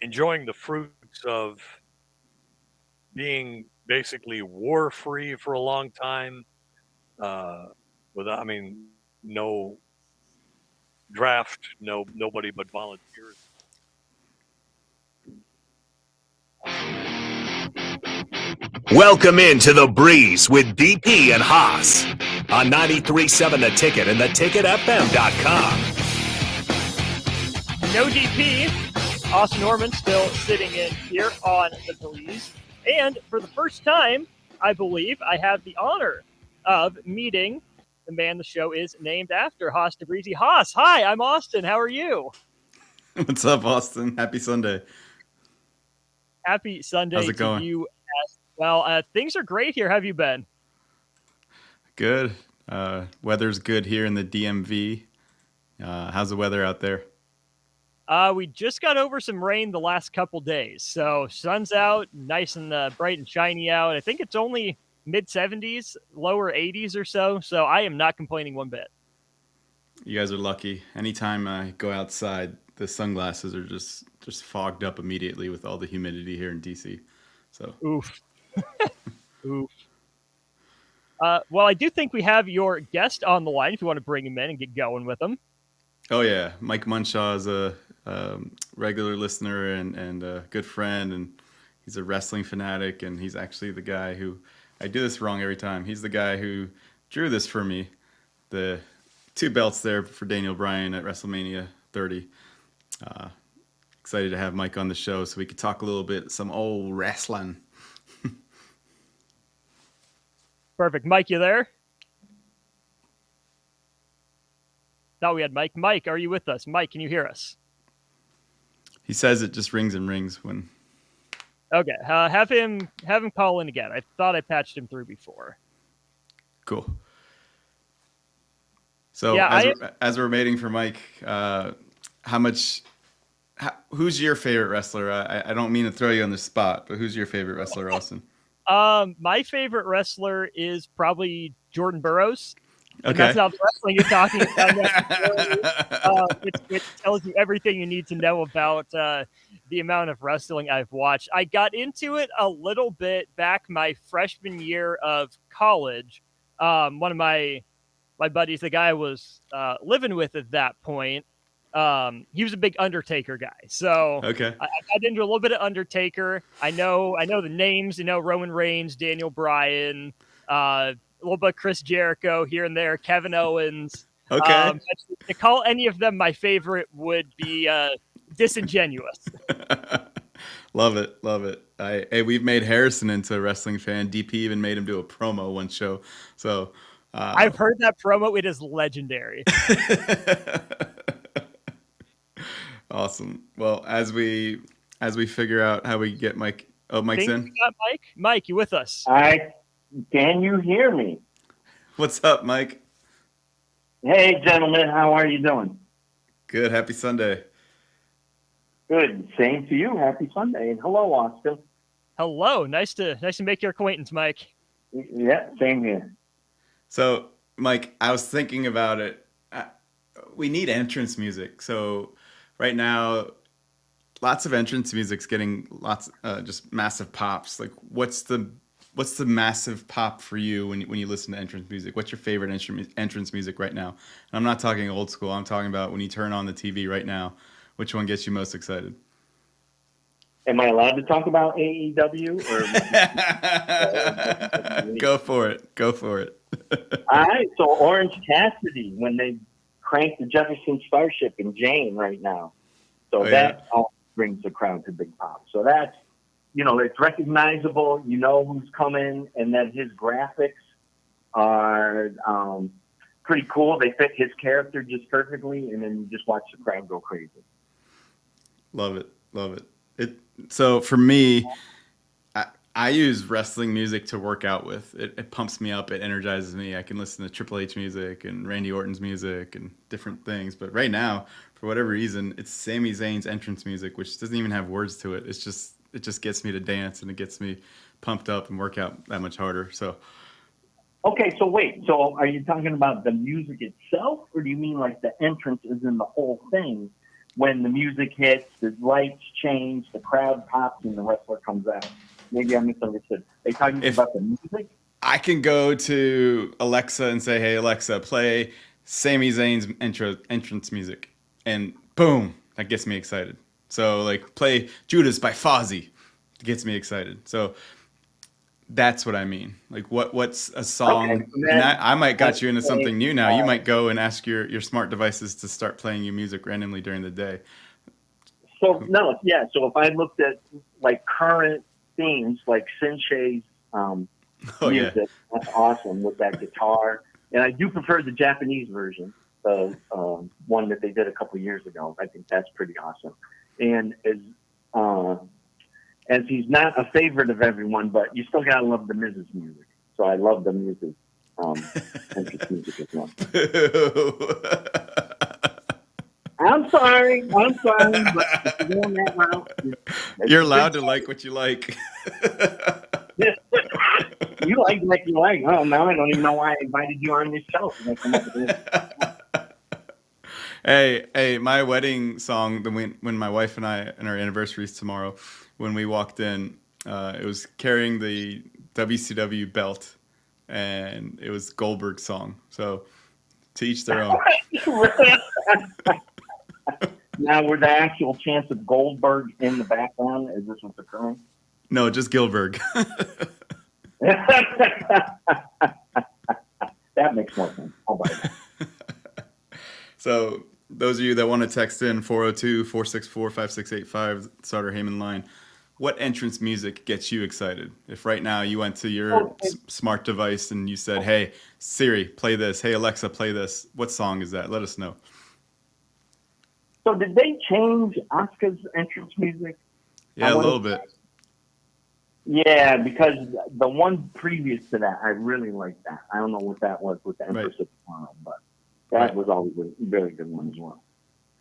enjoying the fruits of being basically war free for a long time. Uh, without, I mean, no draft, nobody but volunteers. Welcome into the Breeze with DP and Haas on 93.7 The Ticket and theticketfm.com. No DP. Austin Norman still sitting in here on the Breeze. And for the first time, I believe, I have the honor of meeting the man the show is named after, Haas Tabrizi. Haas, hi, I'm Austin. How are you? What's up, Austin? Happy Sunday. Happy Sunday How's it to going? you as well. Things are great here. How have you been? Good. Weather's good here in the DMV. How's the weather out there? We just got over some rain the last couple days. So sun's out, nice and bright and shiny out. I think it's only mid-70s, lower 80s or so. So I am not complaining one bit. You guys are lucky. Anytime I go outside, the sunglasses are just fogged up immediately with all the humidity here in DC. So Oof. Oof. Well, I do think we have your guest on the line if you want to bring him in and get going with him. Oh yeah, Mike Munshaw is a regular listener and a good friend, and he's a wrestling fanatic, and he's actually the guy who, I do this wrong every time, he's the guy who drew this for me, the 2 belts there for Daniel Bryan at WrestleMania 30. Excited to have Mike on the show so we could talk a little bit some old wrestling. Perfect. Mike, you there? Thought we had Mike. Mike, are you with us? Mike, can you hear us? He says it just rings and rings when. Okay, have him call in again. I thought I patched him through before. Cool. So Yeah, as we're waiting for Mike, who's your favorite wrestler? I don't mean to throw you on the spot, but who's your favorite wrestler, Austin? My favorite wrestler is probably Jordan Burroughs. Okay. That's not the wrestling you're talking about, which tells you everything you need to know about the amount of wrestling I've watched. I got into it a little bit back my freshman year of college. One of my buddies, the guy I was living with at that point, he was a big Undertaker guy. So Okay. I got into a little bit of Undertaker. I know the names, Roman Reigns, Daniel Bryan, a little bit of Chris Jericho here and there, Kevin Owens. Okay. To call any of them my favorite would be disingenuous. Love it. Hey, we've made Harrison into a wrestling fan. DP even made him do a promo one show. So I've heard that promo. It is legendary. Awesome. Well, as we figure out how we get Mike. Oh, Mike's in. We got Mike. Mike, you with us? Can you hear me? What's up, Mike? Hey, gentlemen, how are you doing? Good. Happy Sunday. Good. Same to you. Happy Sunday. And hello, Austin. Hello. Nice to make your acquaintance, Mike. Yeah, same here. So, Mike, I was thinking about it. We need entrance music. So, right now, lots of entrance music's getting just massive pops. Like, what's the massive pop for you when you listen to entrance music? What's your favorite entrance music right now? And I'm not talking old school. I'm talking about when you turn on the TV right now. Which one gets you most excited? Am I allowed to talk about AEW? Go for it. All right. So Orange Cassidy, when they crank the Jefferson Starship in Jane right now. So that all brings the crowd to big pop. So that's, it's recognizable. You know who's coming, and then his graphics are pretty cool. They fit his character just perfectly, and then you just watch the crowd go crazy. Love it. So for me, I use wrestling music to work out with. It pumps me up. It energizes me. I can listen to Triple H music and Randy Orton's music and different things. But right now, for whatever reason, it's Sami Zayn's entrance music, which doesn't even have words to it. It just gets me to dance, and it gets me pumped up and work out that much harder. So. Okay, so wait. So are you talking about the music itself, or do you mean like the entrance is in the whole thing? when the music hits, the lights change, the crowd pops, and the wrestler comes out. Maybe I misunderstood. Are you talking If- about the music? I can go to Alexa and say, "Hey Alexa, play Sami Zayn's entrance music," and boom, that gets me excited. So like, play Judas by Fozzy, gets me excited. So that's what I mean. Like, what's a song? Okay, so And then I might got you into let's something say, new now. You might go and ask your smart devices to start playing you music randomly during the day. So no, yeah. So if I looked at like current themes, like Shinshei's Oh yeah. music, that's awesome with that guitar. And I do prefer the Japanese version, the one that they did a couple years ago. I think that's pretty awesome. And as he's not a favorite of everyone, but you still gotta love the Mrs. music. So I love the music, entrance music as well. I'm sorry, but if you're going that route, You're allowed to like what you like. you like you like. Oh, now I don't even know why I invited you on this show. Hey, my wedding song, when my wife and I, and our anniversary is tomorrow, when we walked in, it was carrying the WCW belt, and it was Goldberg's song. So to each their own. Now, were the actual chants of Goldberg in the background? Is this what's occurring? No, just Gilbert. That makes more sense. How about that? So those of you that want to text in 402-464-5685, Starter Heyman line, what entrance music gets you excited? If right now you went to your smart device and you said, "Hey Siri, play this. Hey Alexa, play this." What song is that? Let us know. So did they change Asuka's entrance music? Yeah, a little bit. Yeah, because the one previous to that, I really liked that. I don't know what that was with the Empress of Tomorrow, but that was always a very good one as well.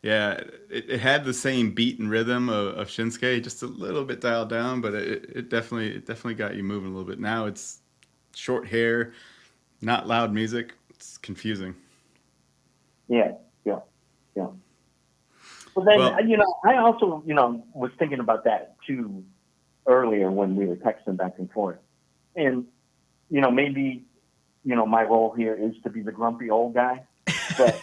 Yeah, it had the same beat and rhythm of Shinsuke, just a little bit dialed down, but it definitely got you moving a little bit. Now it's short hair, not loud music. It's confusing. Yeah. Well, then, I also, was thinking about that too earlier when we were texting back and forth. And, maybe, my role here is to be the grumpy old guy. But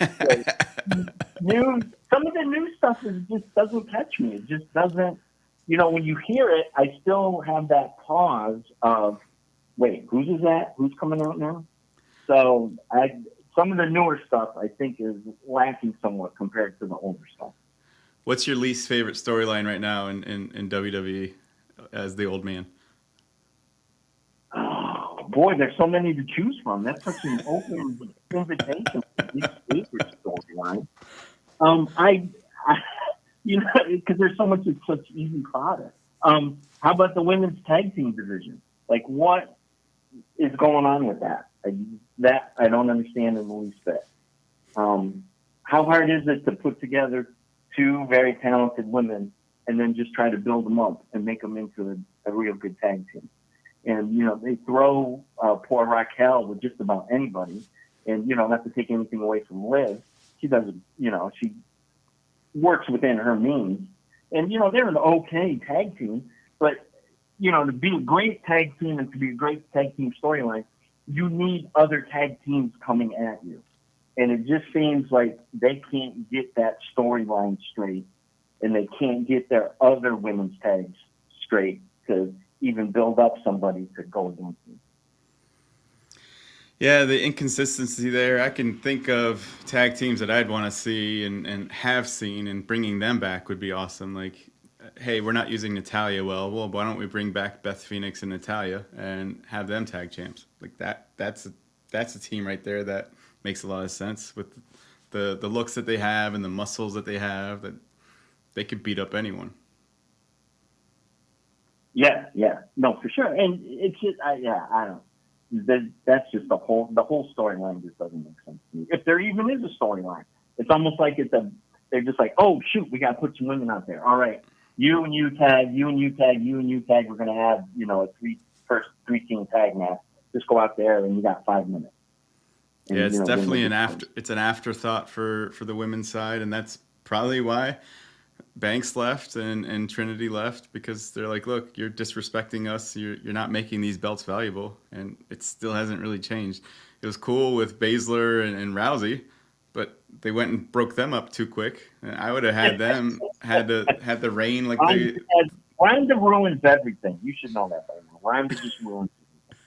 some of the new stuff just doesn't catch me. It just doesn't, when you hear it, I still have that pause of, wait, whose is that? Who's coming out now? So some of the newer stuff, I think, is lacking somewhat compared to the older stuff. What's your least favorite storyline right now in WWE as the old man? Oh, boy, there's so many to choose from. That's such an open invitation for these favorite storyline. Because there's so much, it's such easy product. How about the women's tag team division? Like, what is going on with that? That I don't understand in the least bit. How hard is it to put together two very talented women and then just try to build them up and make them into a real good tag team? And, they throw poor Raquel with just about anybody. And, not to take anything away from Liv, she doesn't, she works within her means. And, they're an okay tag team. But, to be a great tag team and to be a great tag team storyline, you need other tag teams coming at you. And it just seems like they can't get that storyline straight, and they can't get their other women's tags straight to even build up somebody to go against them. Yeah, the inconsistency there. I can think of tag teams that I'd want to see and have seen, and bringing them back would be awesome. Like, hey, we're not using Natalya well. Well, why don't we bring back Beth Phoenix and Natalya and have them tag champs? Like that's a team right there that makes a lot of sense with the looks that they have and the muscles that they have, that they could beat up anyone. Yeah, no, for sure. And it's just, I don't. That's just the whole storyline just doesn't make sense to me. If there even is a storyline, it's almost like they're just like, oh shoot, we got to put some women out there. All right, you and you tag, you and you tag, you and you tag. We're gonna have a three-team tag match. Just go out there and you got 5 minutes. Yeah, it's definitely an afterthought for the women's side, and that's probably why Banks left and Trinity left because they're like, look, you're disrespecting us. You're not making these belts valuable, and it still hasn't really changed. It was cool with Baszler and Rousey, but they went and broke them up too quick. And I would have had them had the reign like they. Ronda ruins everything. You should know that by now. Ronda just ruins everything.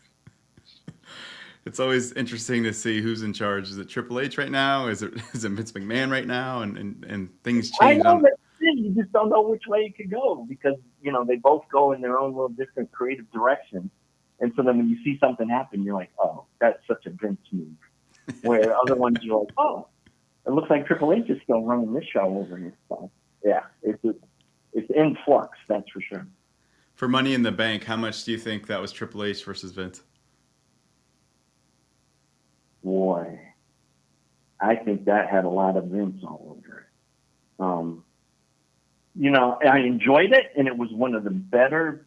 It's always interesting to see who's in charge. Is it Triple H right now? Is it Vince McMahon right now? And things I change know on. that you just don't know which way it could go because they both go in their own little different creative directions. And so then when you see something happen, you're like, oh, that's such a Vince move. Where other ones you're like, oh, it looks like Triple H is still running this show over here. So yeah, it's in flux, that's for sure. For Money in the Bank, how much do you think that was Triple H versus Vince? Boy, I think that had a lot of Vince all over it. I enjoyed it, and it was one of the better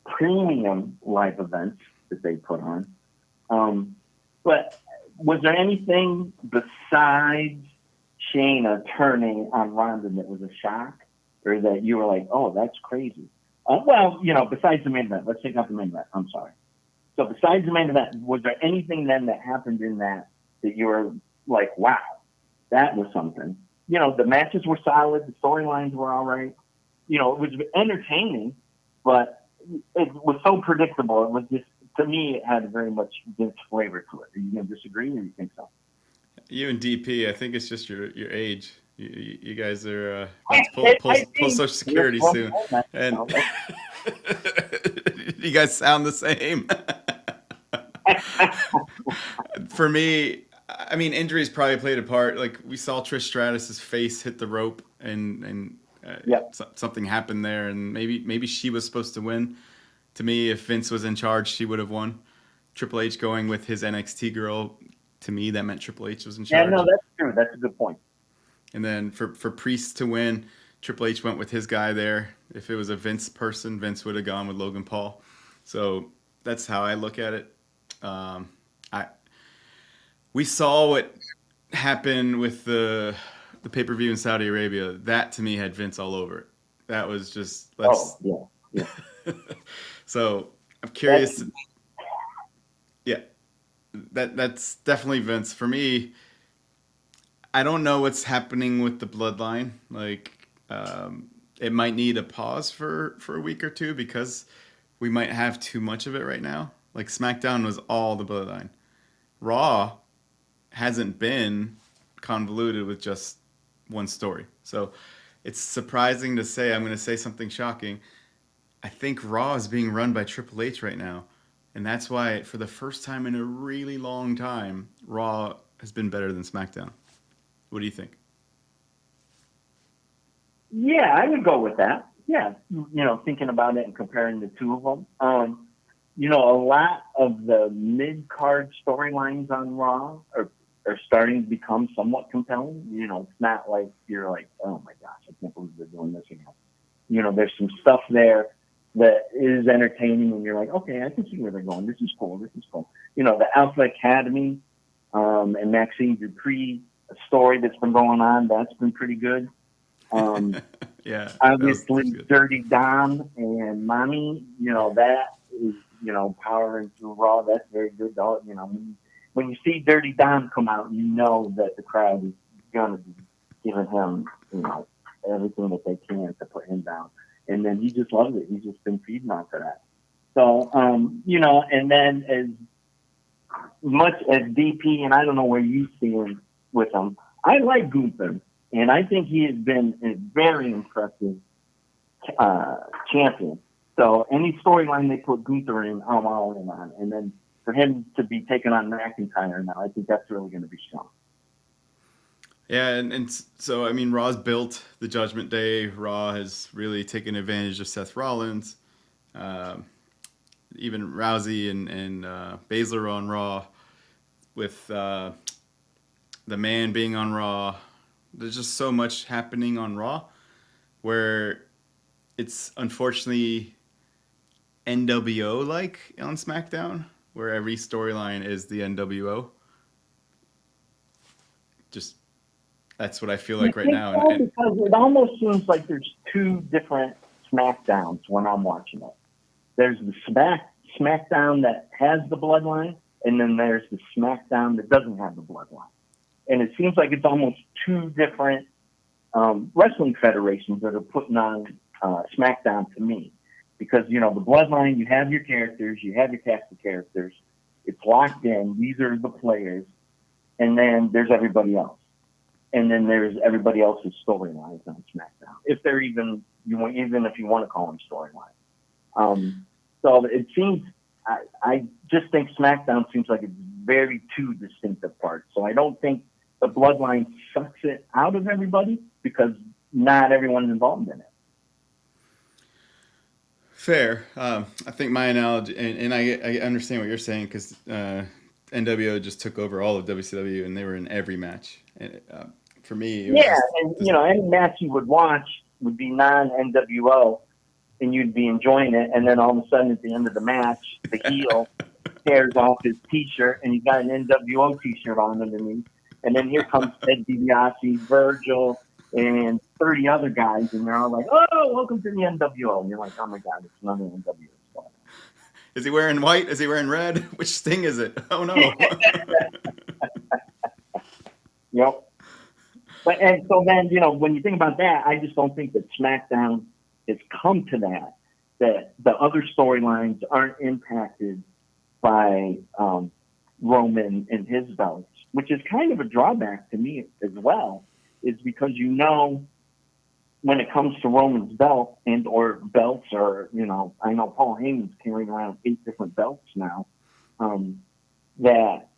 premium live events that they put on. But was there anything besides Shayna turning on Ronda that was a shock, or that you were like, "Oh, that's crazy"? Besides the main event, let's take out the main event. I'm sorry. So besides the main event, was there anything then that happened in that you were like, "Wow, that was something"? The matches were solid, the storylines were all right. It was entertaining, but it was so predictable. It was just, to me, it had very much Vince flavor to it. Are you going to disagree, or you think so? You and DP, I think it's just your age. You guys are pull Social Security soon, and you guys sound the same. For me, I mean, injuries probably played a part. Like, we saw Trish Stratus's face hit the rope, and something happened there, and maybe she was supposed to win. To me, if Vince was in charge, she would have won. Triple H going with his NXT girl, to me, that meant Triple H was in charge. Yeah, no, that's true. That's a good point. And then for Priest to win, Triple H went with his guy there. If it was a Vince person, Vince would have gone with Logan Paul. So that's how I look at it. We saw what happened with the pay-per-view in Saudi Arabia. That, to me, had Vince all over it. That was just yeah. So I'm curious. That's definitely Vince. For me, I don't know what's happening with the bloodline. Like, it might need a pause for a week or two because we might have too much of it right now. Like, SmackDown was all the bloodline. Raw hasn't been convoluted with just one story. So it's surprising to say, I'm going to say something shocking. I think Raw is being run by Triple H right now. And that's why, for the first time in a really long time, Raw has been better than SmackDown. What do you think? Yeah, I would go with that. Yeah, thinking about it and comparing the two of them. A lot of the mid-card storylines on Raw are starting to become somewhat compelling. It's not like you're like, oh my gosh, I can't believe they're doing this again. There's some stuff there that is entertaining, and you're like, okay, I can see where they're going. This is cool. The Alpha Academy and Maxine Dupree, a story that's been going on, that's been pretty good. Yeah. Obviously, Dirty Dom and Mommy, that is, powering through Raw. That's very good. When you see Dirty Dom come out, you know that the crowd is going to be giving him, everything that they can to put him down. And then he just loves it. He's just been feeding off of that. So, and then as much as DP, and I don't know where you see him with him, I like Gunther. And I think he has been a very impressive champion. So any storyline they put Gunther in, I'm all in on. And then for him to be taking on McIntyre now, I think that's really going to be strong. Yeah, and so, I mean, Raw's built the Judgment Day. Raw has really taken advantage of Seth Rollins. Even Rousey and Baszler on Raw. With the Man being on Raw. There's just so much happening on Raw where it's unfortunately NWO-like on SmackDown, where every storyline is the NWO. That's what I feel like right think now. so? Because it almost seems like there's two different SmackDowns when I'm watching it. There's the SmackDown that has the bloodline, and then there's the SmackDown that doesn't have the bloodline. And it seems like it's almost two different wrestling federations that are putting on SmackDown to me. Because, the bloodline, you have your characters, you have your cast of characters. It's locked in. These are the players. And then there's everybody else. And then there's everybody else's storylines on SmackDown. If they're even if you want to call them storylines. So it seems, I just think SmackDown seems like it's very two distinctive parts. So I don't think the bloodline sucks it out of everybody because not everyone's involved in it. Fair. I think my analogy, and I understand what you're saying because NWO just took over all of WCW and they were in every match. And, for me, it was any match you would watch would be non-NWO, and you'd be enjoying it, and then all of a sudden at the end of the match, the heel tears off his T-shirt, and he's got an NWO T-shirt on underneath, and then here comes Ted DiBiase, Virgil, and 30 other guys, and they're all like, "Oh, welcome to the NWO," and you're like, "Oh my God, it's another NWO." Is he wearing white? Is he wearing red? Which Sting is it? Oh no. Yep. And so then, when you think about that, I just don't think that SmackDown has come to that the other storylines aren't impacted by Roman and his belts, which is kind of a drawback to me as well, is because when it comes to Roman's belt and or belts or, I know Paul Heyman's carrying around 8 different belts now, that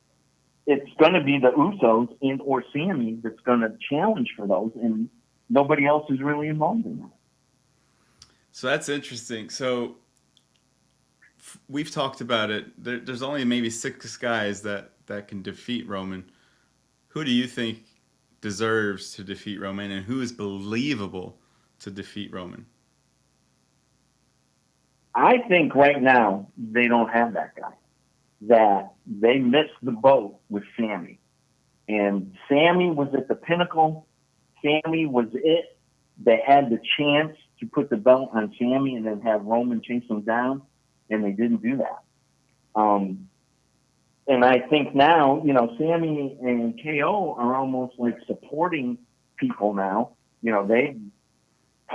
it's going to be the Usos and or Sammy that's going to challenge for those, and nobody else is really involved in that. So that's interesting. So we've talked about it. There's only maybe 6 guys that can defeat Roman. Who do you think deserves to defeat Roman, and who is believable to defeat Roman? I think right now they don't have that guy. That they missed the boat with Sammy. And Sammy was at the pinnacle. Sammy was it. They had the chance to put the belt on Sammy and then have Roman chase him down, and they didn't do that. And I think now, Sammy and KO are almost like supporting people now. They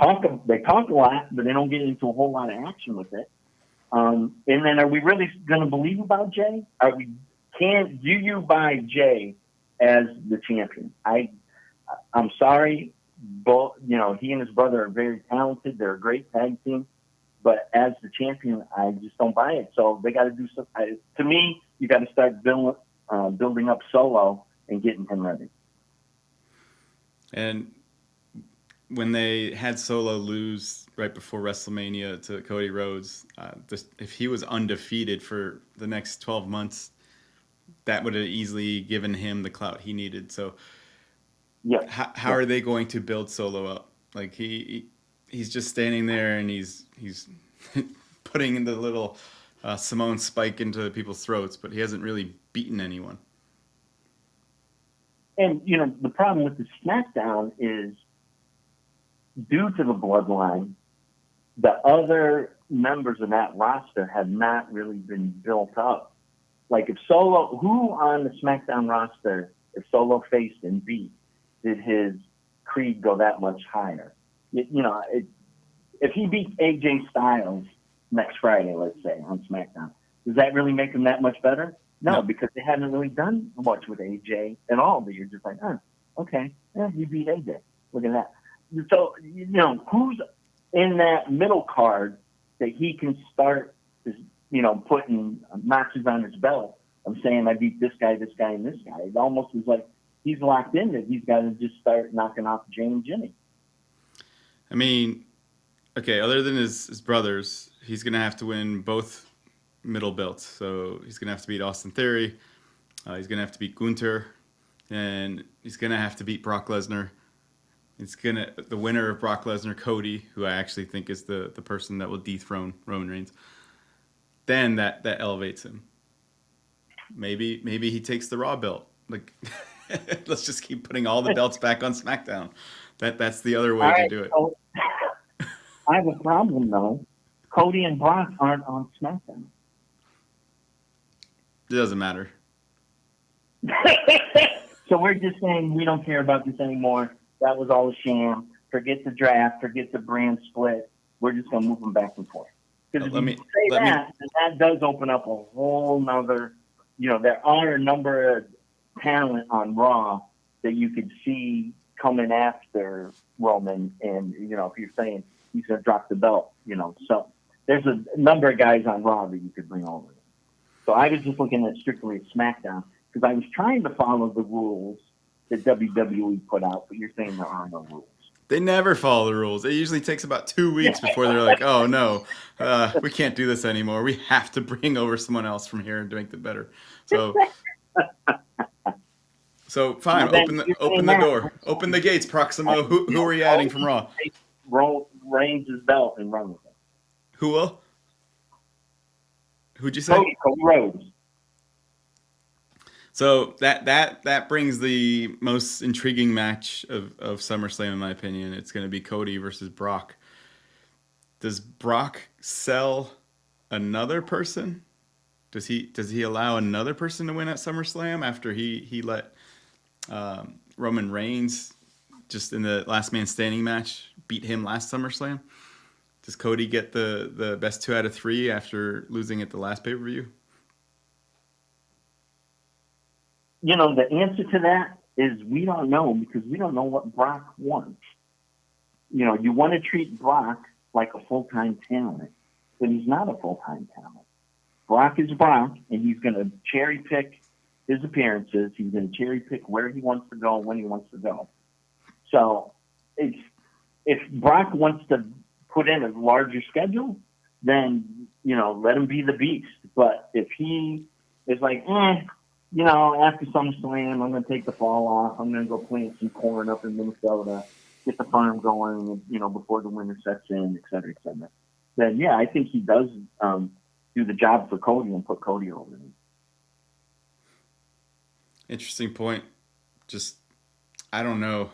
talk a lot, but they don't get into a whole lot of action with it. And then are we really going to believe about Jay? Do you buy Jay as the champion? I'm sorry, but he and his brother are very talented. They're a great tag team, but as the champion, I just don't buy it. So they got to do something. To me, you got to start building up Solo and getting him ready. And when they had Solo lose right before WrestleMania to Cody Rhodes, if he was undefeated for the next 12 months, that would have easily given him the clout he needed. So, yeah, how are they going to build Solo up? Like he's just standing there and he's putting in the little Simone spike into people's throats, but he hasn't really beaten anyone. And the problem with the SmackDown is, due to the bloodline, the other members of that roster have not really been built up. Like if Solo, who on the SmackDown roster, if Solo faced and beat, did his creed go that much higher? If he beats AJ Styles next Friday, let's say, on SmackDown, does that really make him that much better? No, because they haven't really done much with AJ at all. But you're just like, okay, yeah, he beat AJ. Look at that. So, who's in that middle card that he can start, putting notches on his belt of saying, I beat this guy, and this guy. It almost is like he's locked in that he's got to just start knocking off Jay and Jimmy. I mean, okay, other than his brothers, he's going to have to win both middle belts. So he's going to have to beat Austin Theory. He's going to have to beat Gunther. And he's going to have to beat Brock Lesnar. The winner of Brock Lesnar, Cody, who I actually think is the person that will dethrone Roman Reigns. Then that elevates him. Maybe he takes the Raw belt. Like Let's just keep putting all the belts back on SmackDown. That's the other way All to right, do it. so I have a problem though. Cody and Brock aren't on SmackDown. It doesn't matter. So we're just saying we don't care about this anymore. That was all a sham. Forget the draft. Forget the brand split. We're just going to move them back and forth. Because if you say that, then that does open up a whole nother, there are a number of talent on Raw that you could see coming after Roman. And, if you're saying he's going to drop the belt, so there's a number of guys on Raw that you could bring over. So I was just looking at strictly SmackDown because I was trying to follow the rules that WWE put out, but you're saying there are no rules. They never follow the rules. It usually takes about 2 weeks before they're like, oh, no, we can't do this anymore. We have to bring over someone else from here and make it better. So fine, open the door. Open the gates, Proximo. Who are you adding from Raw? Roll Reigns' belt and run with it. Who will? Who'd you say? Cody Rhodes. So that brings the most intriguing match of SummerSlam, in my opinion. It's going to be Cody versus Brock. Does Brock sell another person? Does he allow another person to win at SummerSlam after he let Roman Reigns just in the last man standing match beat him last SummerSlam? Does Cody get the best 2 out of 3 after losing at the last pay-per-view? The answer to that is we don't know because we don't know what Brock wants. You want to treat Brock like a full-time talent, but he's not a full-time talent. Brock is Brock, and he's going to cherry-pick his appearances. He's going to cherry-pick where he wants to go, when he wants to go. So if Brock wants to put in a larger schedule, then, let him be the beast. But if he is like, after SummerSlam, I'm going to take the fall off. I'm going to go plant some corn up in Minnesota, get the farm going, before the winter sets in, et cetera, et cetera. Then, yeah, I think he does do the job for Cody and put Cody over him. Interesting point. Just, I don't know.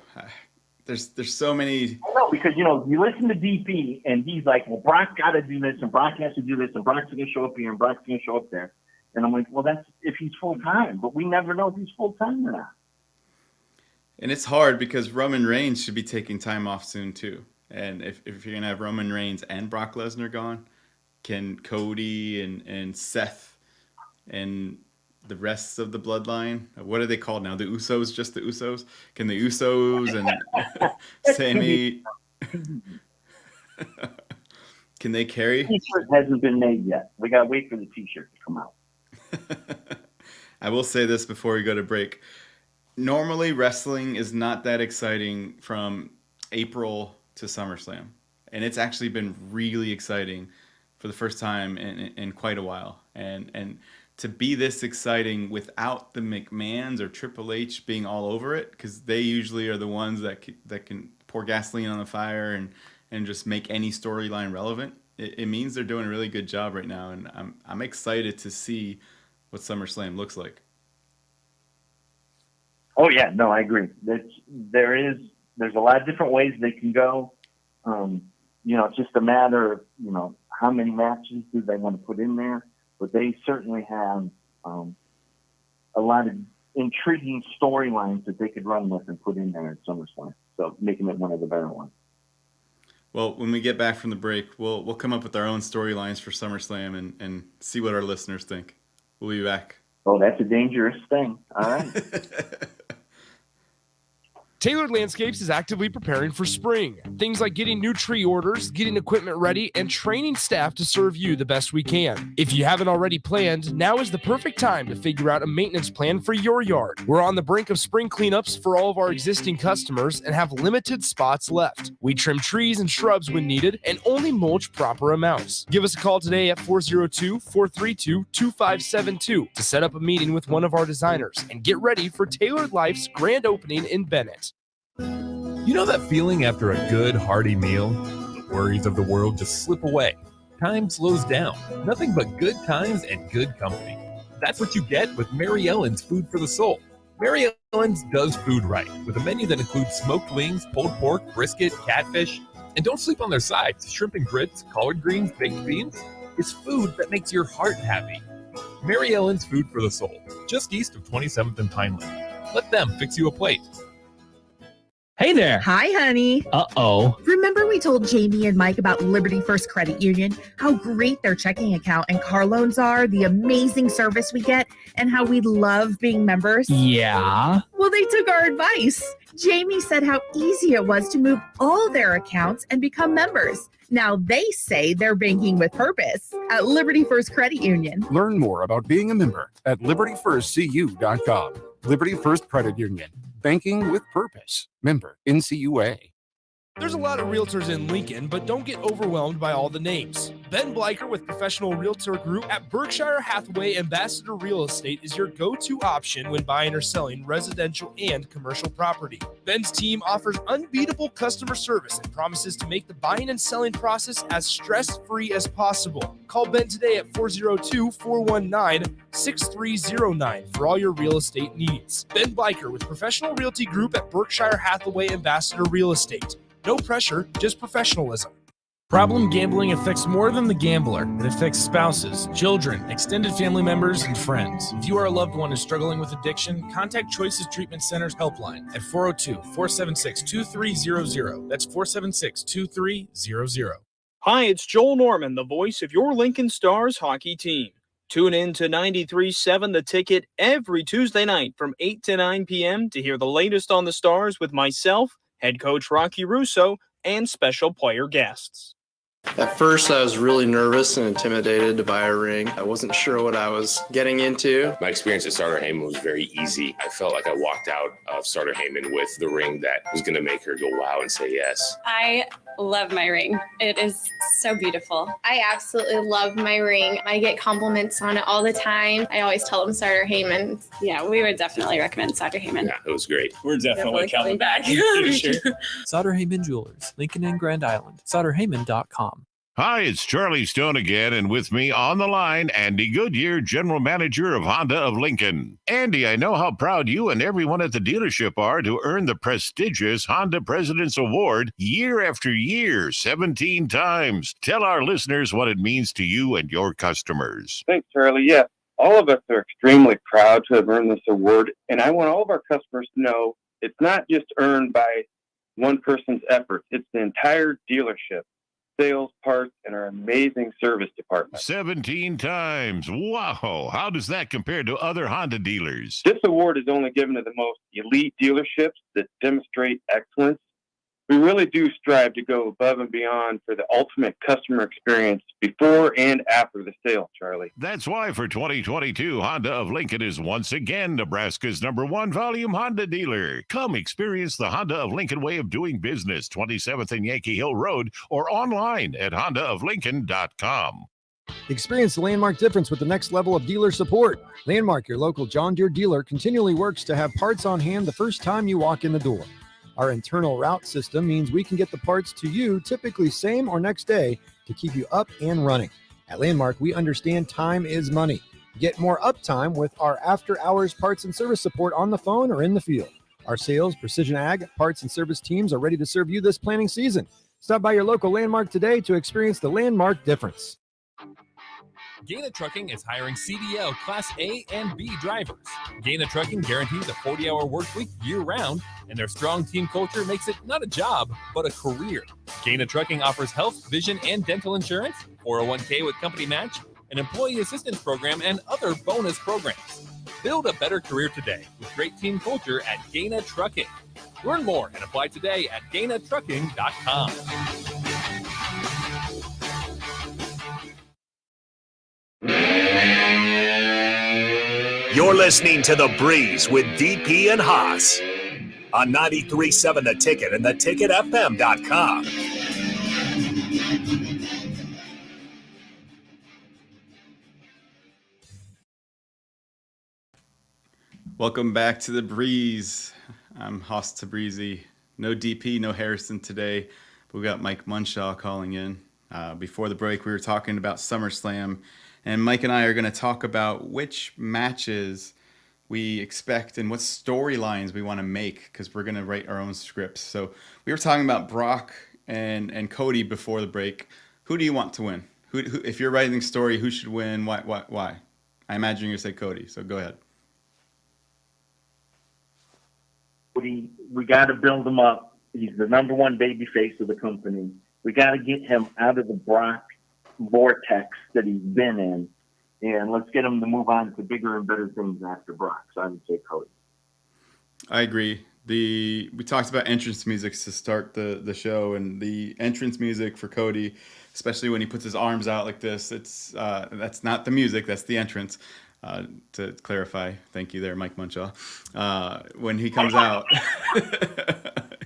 There's so many. I know, because, you listen to DP, and he's like, well, Brock got to do this, and Brock has to do this, and Brock's going to show up here, and Brock's going to show up there. And I'm like, well, that's if he's full-time, but we never know if he's full-time or not. And it's hard because Roman Reigns should be taking time off soon, too. And if you're going to have Roman Reigns and Brock Lesnar gone, can Cody and Seth and the rest of the bloodline, what are they called now? The Usos, just the Usos? Can the Usos and Sami, can they carry? The T-shirt hasn't been made yet. We got to wait for the T-shirt to come out. I will say this before we go to break. Normally, wrestling is not that exciting from April to SummerSlam. And it's actually been really exciting for the first time in quite a while. And to be this exciting without the McMahons or Triple H being all over it, because they usually are the ones that can pour gasoline on the fire and just make any storyline relevant. It means they're doing a really good job right now. And I'm excited to see what SummerSlam looks like. Oh yeah, no, I agree. There's a lot of different ways they can go. It's just a matter of how many matches do they want to put in there. But they certainly have a lot of intriguing storylines that they could run with and put in there at SummerSlam. So making it one of the better ones. Well, when we get back from the break, we'll come up with our own storylines for SummerSlam and see what our listeners think. We'll be back. Oh, that's a dangerous thing. All right. Tailored Landscapes is actively preparing for spring. Things like getting new tree orders, getting equipment ready, and training staff to serve you the best we can. If you haven't already planned, now is the perfect time to figure out a maintenance plan for your yard. We're on the brink of spring cleanups for all of our existing customers and have limited spots left. We trim trees and shrubs when needed and only mulch proper amounts. Give us a call today at 402-432-2572 to set up a meeting with one of our designers and get ready for Tailored Life's grand opening in Bennett. You know that feeling after a good, hearty meal? The worries of the world just slip away. Time slows down. Nothing but good times and good company. That's what you get with Mary Ellen's Food for the Soul. Mary Ellen's does food right with a menu that includes smoked wings, pulled pork, brisket, catfish, and don't sleep on their sides. Shrimp and grits, collard greens, baked beans. It's food that makes your heart happy. Mary Ellen's Food for the Soul, just east of 27th and Pineland. Let them fix you a plate. Hey there. Hi, honey. Uh-oh. Remember we told Jamie and Mike about Liberty First Credit Union, how great their checking account and car loans are, the amazing service we get, and how we love being members? Yeah. Well, they took our advice. Jamie said how easy it was to move all their accounts and become members. Now they say they're banking with purpose at Liberty First Credit Union. Learn more about being a member at libertyfirstcu.com. Liberty First Credit Union. Banking with purpose. Member NCUA. There's a lot of realtors in Lincoln, but don't get overwhelmed by all the names. Ben Bleicher with Professional Realtor Group at Berkshire Hathaway Ambassador Real Estate is your go-to option when buying or selling residential and commercial property. Ben's team offers unbeatable customer service and promises to make the buying and selling process as stress-free as possible. Call Ben today at 402-419-6309 for all your real estate needs. Ben Bleicher with Professional Realty Group at Berkshire Hathaway Ambassador Real Estate. No pressure, just professionalism. Problem gambling affects more than the gambler. It affects spouses, children, extended family members, and friends. If you are a loved one who's struggling with addiction, contact Choices Treatment Center's helpline at 402-476-2300. That's 476-2300. Hi, it's Joel Norman, the voice of your Lincoln Stars hockey team. Tune in to 93.7 The Ticket every Tuesday night from 8 to 9 p.m. to hear the latest on the Stars with myself, head coach Rocky Russo, and special player guests. At first, I was really nervous and intimidated to buy a ring. I wasn't sure what I was getting into. My experience at Starter Heyman was very easy. I felt like I walked out of Starter Heyman with the ring that was going to make her go wow and say yes. I love my ring. It is so beautiful. I absolutely love my ring. I get compliments on it all the time. I always tell them Starter Heyman. Yeah, we would definitely recommend Starter Heyman. Yeah, it was great. We're definitely coming back. Sure. Sauter Heyman Jewelers, Lincoln and Grand Island. SauterHeyman.com. Hi, it's Charlie Stone again, and with me on the line, Andy Goodyear, General Manager of Honda of Lincoln. Andy, I know how proud you and everyone at the dealership are to earn the prestigious Honda President's Award year after year, 17 times. Tell our listeners what it means to you and your customers. Thanks, Charlie. Yeah, all of us are extremely proud to have earned this award, and I want all of our customers to know it's not just earned by one person's efforts. It's the entire dealership. Sales, parts, and our amazing service department. 17 times. Wow. How does that compare to other Honda dealers? This award is only given to the most elite dealerships that demonstrate excellence. We really do strive to go above and beyond for the ultimate customer experience before and after the sale, Charlie. That's why for 2022, Honda of Lincoln is once again Nebraska's #1 volume Honda dealer. Come experience the Honda of Lincoln way of doing business, 27th and Yankee Hill Road, or online at hondaoflincoln.com. Experience the Landmark difference with the next level of dealer support. Landmark, your local John Deere dealer, continually works to have parts on hand the first time you walk in the door. Our internal route system means we can get the parts to you typically same or next day to keep you up and running. At Landmark, we understand time is money. Get more uptime with our after-hours parts and service support on the phone or in the field. Our sales, precision ag, parts, and service teams are ready to serve you this planning season. Stop by your local Landmark today to experience the Landmark difference. Gaina Trucking is hiring CDL Class A and B drivers. Gaina Trucking guarantees a 40-hour work week year-round, and their strong team culture makes it not a job, but a career. Gaina Trucking offers health, vision, and dental insurance, 401k with company match, an employee assistance program, and other bonus programs. Build a better career today with great team culture at Gaina Trucking. Learn more and apply today at GainaTrucking.com. You're listening to The Breeze with DP and Haas on 93.7 The Ticket and theticketfm.com. Welcome back to The Breeze. I'm Haas Tabrizi. No DP, no Harrison today. But we got Mike Munshaw calling in. Before the break, we were talking about SummerSlam. And Mike and I are going to talk about which matches we expect and what storylines we want to make, because we're going to write our own scripts. So we were talking about Brock and Cody before the break. Who do you want to win? Who if you're writing the story, who should win? Why? I imagine you're going to say Cody, so go ahead. We got to build him up. He's the number one baby face of the company. We got to get him out of the Brock vortex that he's been in, and let's get him to move on to bigger and better things after Brock. So I would say Cody. I agree. We talked about entrance music to start the show, and the entrance music for Cody, especially when he puts his arms out like this, that's not the music, that's the entrance. To clarify, thank you there, Mike Munchaw. When he comes out,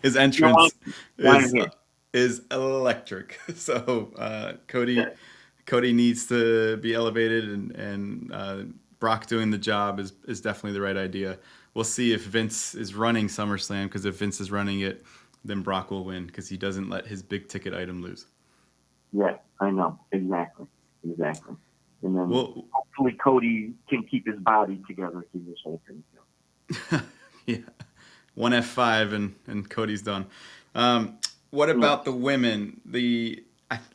his entrance is electric. So Cody needs to be elevated, and Brock doing the job is definitely the right idea. We'll see if Vince is running SummerSlam, because if Vince is running it, then Brock will win, because he doesn't let his big ticket item lose. Yeah, I know. Exactly. And then hopefully Cody can keep his body together through this whole thing. Yeah. One F5 and Cody's done. What about the women?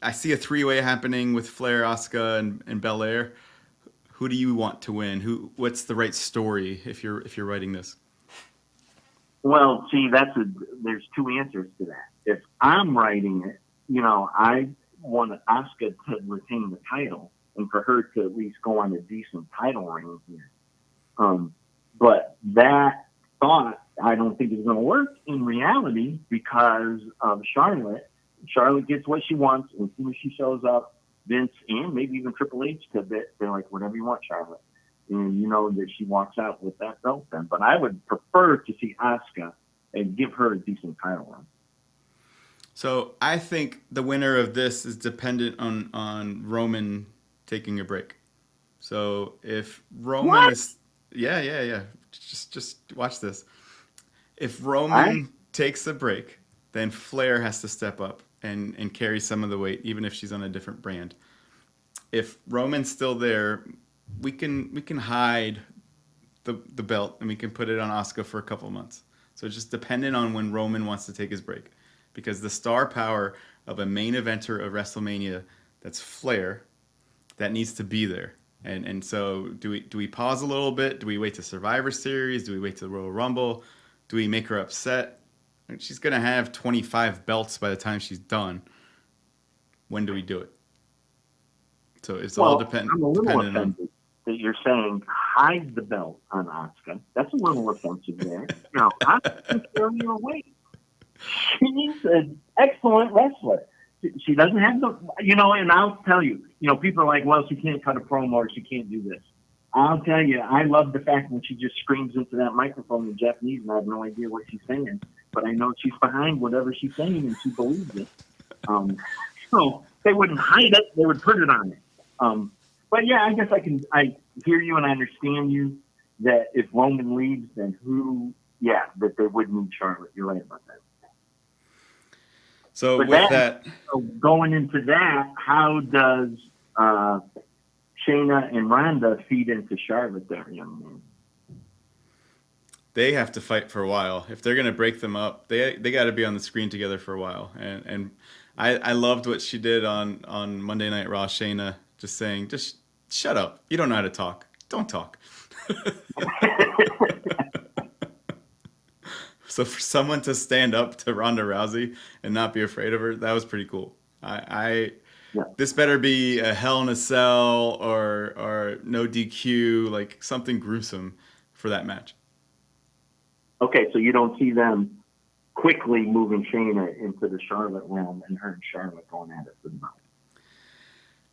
I see a three-way happening with Flair, Asuka, and Belair. Who do you want to win? What's the right story if you're writing this? Well, see, there's two answers to that. If I'm writing it, I want Asuka to retain the title and for her to at least go on a decent title reign here. But that thought, I don't think is going to work in reality because of Charlotte. Charlotte gets what she wants, and as soon as she shows up, Vince and maybe even Triple H they're like, whatever you want, Charlotte. And you know that she walks out with that belt then. But I would prefer to see Asuka and give her a decent title run. So I think the winner of this is dependent on Roman taking a break. So if Roman is just watch this. If Roman takes a break, then Flair has to step up and carry some of the weight, even if she's on a different brand. If Roman's still there, we can hide the belt and we can put it on Asuka for a couple of months. So it's just dependent on when Roman wants to take his break, because the star power of a main eventer of WrestleMania, that's Flair, that needs to be there. And so do we pause a little bit? Do we wait to Survivor Series? Do we wait to the Royal Rumble? Do we make her upset? She's going to have 25 belts by the time she's done. When do we do it? So it's all dependent. I'm a little offended that you're saying hide the belt on Asuka. That's a little offensive there. Asuka can carry her weight. She's an excellent wrestler. She doesn't have and I'll tell you, people are like, well, she can't cut a promo or she can't do this. I'll tell you, I love the fact when she just screams into that microphone in Japanese and I have no idea what she's saying, but I know she's behind whatever she's saying and she believes it. So they wouldn't hide it; they would put it on it. But yeah, I guess I hear you and I understand you that if Roman leaves, then that they would need Charlotte. You're right about that. So so going into that, how does Shayna and Ronda feed into Charlotte there, young man? They have to fight for a while. If they're going to break them up, they got to be on the screen together for a while. And I loved what she did on Monday Night Raw, Shayna, just saying, just shut up. You don't know how to talk. Don't talk. So for someone to stand up to Ronda Rousey and not be afraid of her, that was pretty cool. This better be a Hell in a Cell or no DQ, like something gruesome for that match. Okay, so you don't see them quickly moving Shayna into the Charlotte realm and her and Charlotte going at it for the night.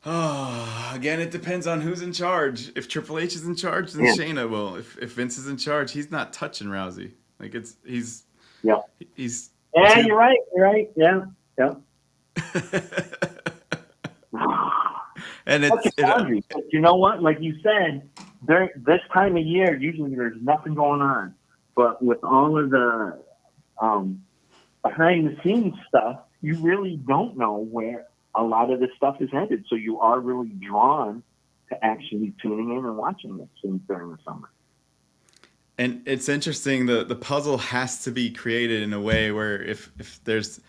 Oh, again, it depends on who's in charge. If Triple H is in charge, then Shayna will. If Vince is in charge, he's not touching Rousey. Like he's. Yeah, you're right. Yeah. And it's but you know what? Like you said, this time of year, usually there's nothing going on. But with all of the behind the scenes stuff, you really don't know where a lot of this stuff is headed. So you are really drawn to actually tuning in and watching this during the summer. And it's interesting. The puzzle has to be created in a way where if there's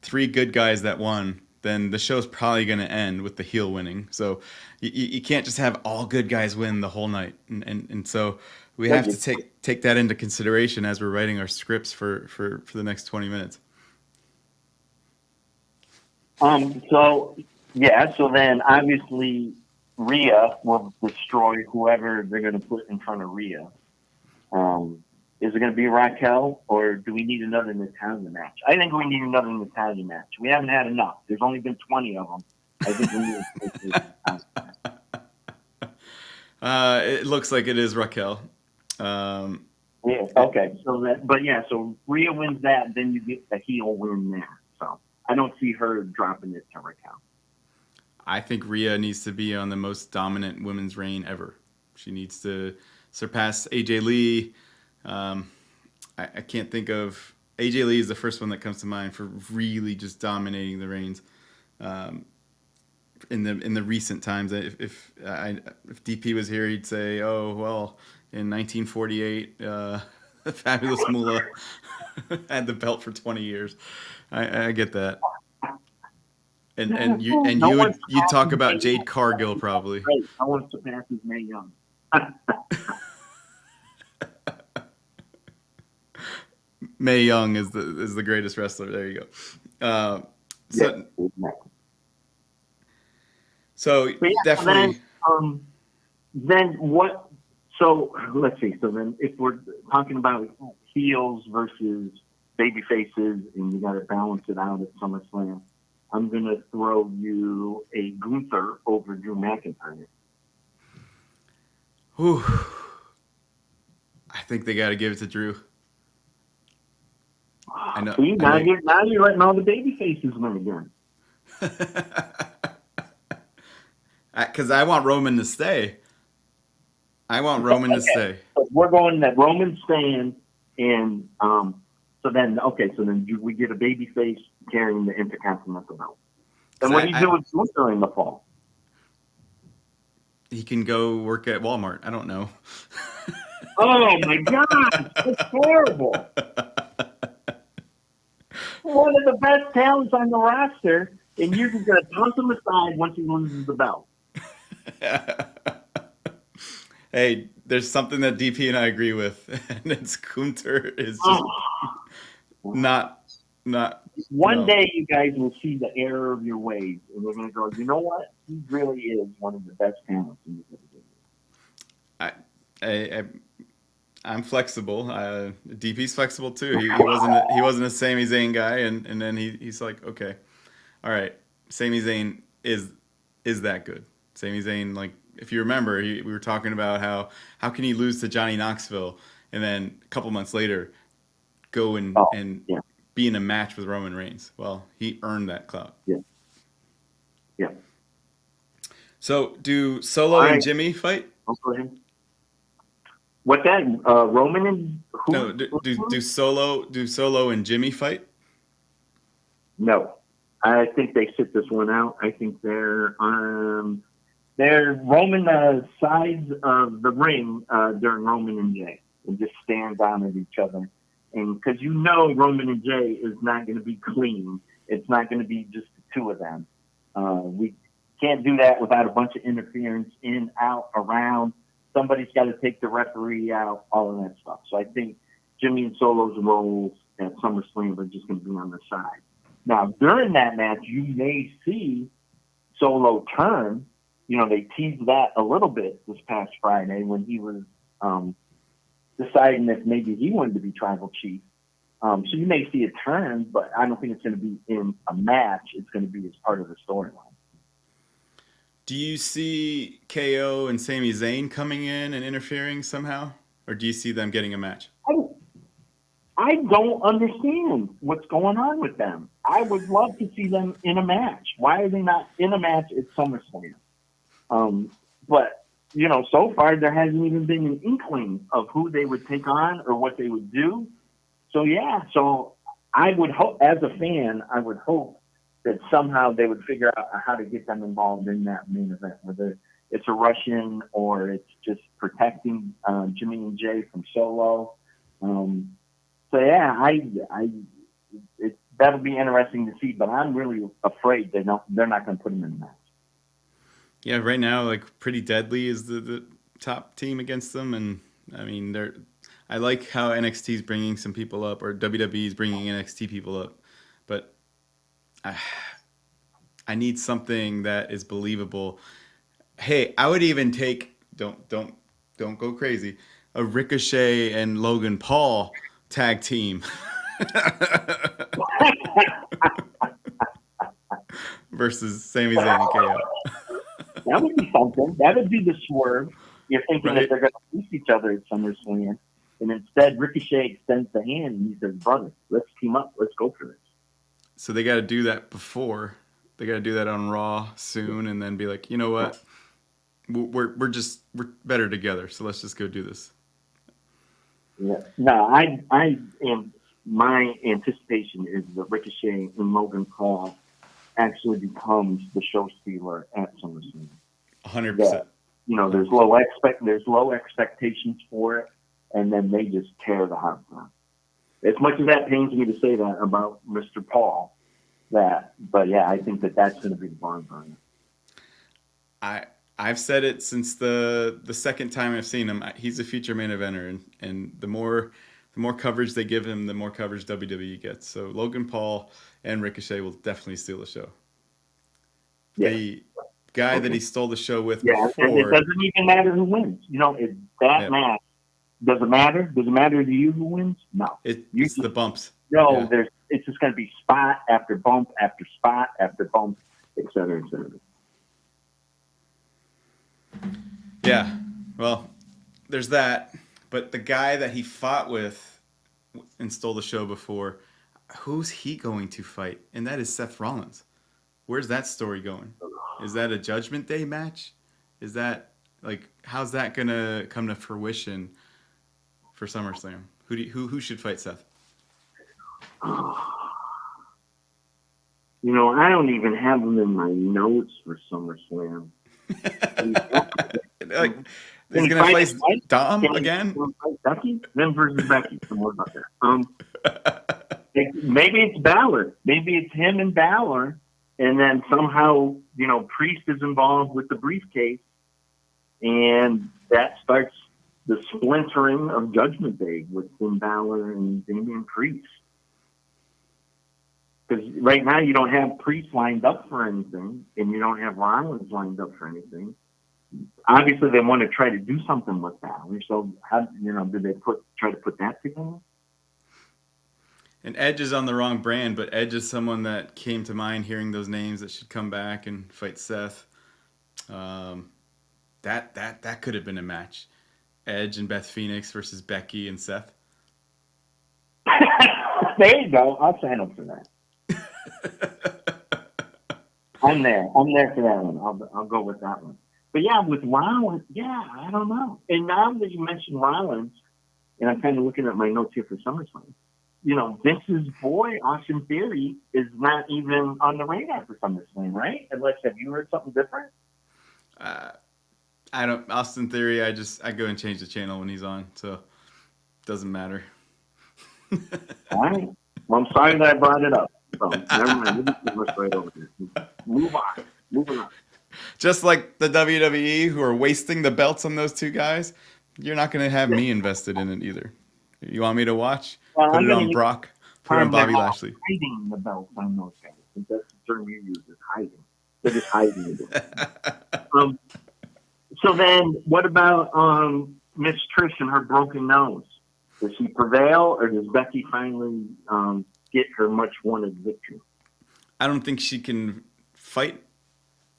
3 good guys that won, then the show's probably going to end with the heel winning. So you can't just have all good guys win the whole night. And so we have to take that into consideration as we're writing our scripts for the next 20 minutes. So then obviously Rhea will destroy whoever they're going to put in front of Rhea. Is it going to be Raquel, or do we need another Natalia match? I think we need another Natalia match. We haven't had enough. There's only been 20 of them. I think we need It looks like it is Raquel. yeah. Okay. So Rhea wins that, then you get the heel win there. So I don't see her dropping it to Raquel. I think Rhea needs to be on the most dominant women's reign ever. She needs to surpass AJ Lee. I can't think of AJ Lee is the first one that comes to mind for really just dominating the reigns in the recent times. If DP was here, he'd say, "Oh well, in 1948, the Fabulous Moolah had the belt for 20 years." I get that. And you talk about Jade Cargill probably. Right. I want to surpass Mae Young. Mae Young is the greatest wrestler. There you go. So definitely. Then what? So let's see. So then, if we're talking about heels versus baby faces, and you got to balance it out at SummerSlam, I'm gonna throw you a Gunther over Drew McIntyre. Whew. I think they got to give it to Drew. I know. See, now you're letting all the baby faces win again. Because I want Roman to stay. So we're going that Roman staying, and so then we get a baby face carrying the Intercontinental belt. And what do you do with Gunther in the fall? He can go work at Walmart. I don't know. Oh my God, that's horrible. One of the best talents on the roster, and you're just going to toss him aside once he loses the belt. Hey, there's something that DP and I agree with, and it's Gunther is just not. One day you guys will see the error of your ways, and we're going to go, you know what? He really is one of the best talents in the WWE. I'm flexible. DP's flexible too. He wasn't a Sami Zayn guy, and then he's like, okay, all right, Sami Zayn is that good. Sami Zayn, like if you remember, we were talking about how can he lose to Johnny Knoxville, and then a couple months later go and be in a match with Roman Reigns. Well, he earned that clout. Yeah. So do Solo and Jimmy fight? What that? Roman and who? No, do Solo and Jimmy fight? No, I think they sit this one out. I think they're Roman sides of the ring during Roman and Jay, and just stand down at each other. And because Roman and Jay is not going to be clean. It's not going to be just the two of them. We can't do that without a bunch of interference in, out, around. Somebody's got to take the referee out, all of that stuff. So I think Jimmy and Solo's roles at SummerSlam are just going to be on the side. Now, during that match, you may see Solo turn. They teased that a little bit this past Friday when he was deciding if maybe he wanted to be tribal chief. So you may see a turn, but I don't think it's going to be in a match. It's going to be as part of the storyline. Do you see KO and Sami Zayn coming in and interfering somehow? Or do you see them getting a match? I don't understand what's going on with them. I would love to see them in a match. Why are they not in a match at SummerSlam? But, so far there hasn't even been an inkling of who they would take on or what they would do. So I would hope, as a fan, I would hope that somehow they would figure out how to get them involved in that main event where it's a Russian or it's just protecting Jimmy and Jay from Solo. So yeah, that'll be interesting to see. But I'm really afraid they're not going to put him in the match. Yeah, right now, like Pretty Deadly is the top team against them, and I mean I like how NXT is bringing some people up, or WWE is bringing NXT people up, but I need something that is believable. Hey, I would even take don't go crazy, a Ricochet and Logan Paul tag team versus Sami Zayn and KO. That would be something. That would be the swerve. You're thinking Right. that they're going to face each other at SummerSlam, and instead Ricochet extends the hand and he says, "Brother, let's team up. Let's go for this." So they got to do that before. They got to do that on Raw soon, and then be like, you know what? We're better together. So let's just go do this. Yeah. No, I am. My anticipation is that Ricochet and Logan Paul actually becomes the show stealer at SummerSlam. 100%. You know, there's low expectations for it, and then they just tear the house down. As much as that pains me to say that about Mr. Paul, but yeah, I think that's going to be the barn burner. I've said it since the second time I've seen him. He's a future main eventer, and the more coverage they give him, the more coverage WWE gets. So Logan Paul and Ricochet will definitely steal the show. Yeah. The guy that he stole the show with and before. it doesn't even matter who wins. You know, match. Does it matter? Does it matter to you who wins? No. It's the bumps. No, it's just going to be spot after bump after spot after bump, et cetera, et cetera. Yeah, well, there's that. But the guy that he fought with and stole the show before, who's he going to fight? And that is Seth Rollins. Where's that story going? Is that a Judgment Day match? Is that, how's that going to come to fruition for SummerSlam? Who should fight Seth? You know, I don't even have them in my notes for SummerSlam. He's going to face Dom again? Becky? Them versus Becky. What about that? Maybe it's Balor. Maybe it's him and Balor. And then somehow, Priest is involved with the briefcase. And that starts the splintering of Judgment Day with Finn Balor and Damian Priest. Because right now you don't have Priest lined up for anything, and you don't have Rollins lined up for anything. Obviously, they want to try to do something with Balor. So, did they try to put that together? And Edge is on the wrong brand, but Edge is someone that came to mind hearing those names that should come back and fight Seth. That could have been a match. Edge and Beth Phoenix versus Becky and Seth. There you go. I'll sign up for that. I'm there for that one. I'll go with that one. But yeah, with Rollins, I don't know. And now that you mentioned Rollins, and I'm kind of looking at my notes here for SummerSlam, Vince's boy, Austin Theory, is not even on the radar for SummerSlam, right? Unless, have you heard something different? I don't. Austin Theory, I go and change the channel when he's on, so it doesn't matter. All right. Well, I'm sorry that I brought it up. So, never mind. Let's right over here. Moving on. Just like the WWE, who are wasting the belts on those two guys, you're not going to have me invested in it either. You want me to watch? Put it on Brock. Put it on Bobby Lashley. Hiding the belts on those guys. That's the term you use, is hiding. They're just hiding it. So then, what about Miss Trish and her broken nose? Does she prevail, or does Becky finally get her much-wanted victory? I don't think she can fight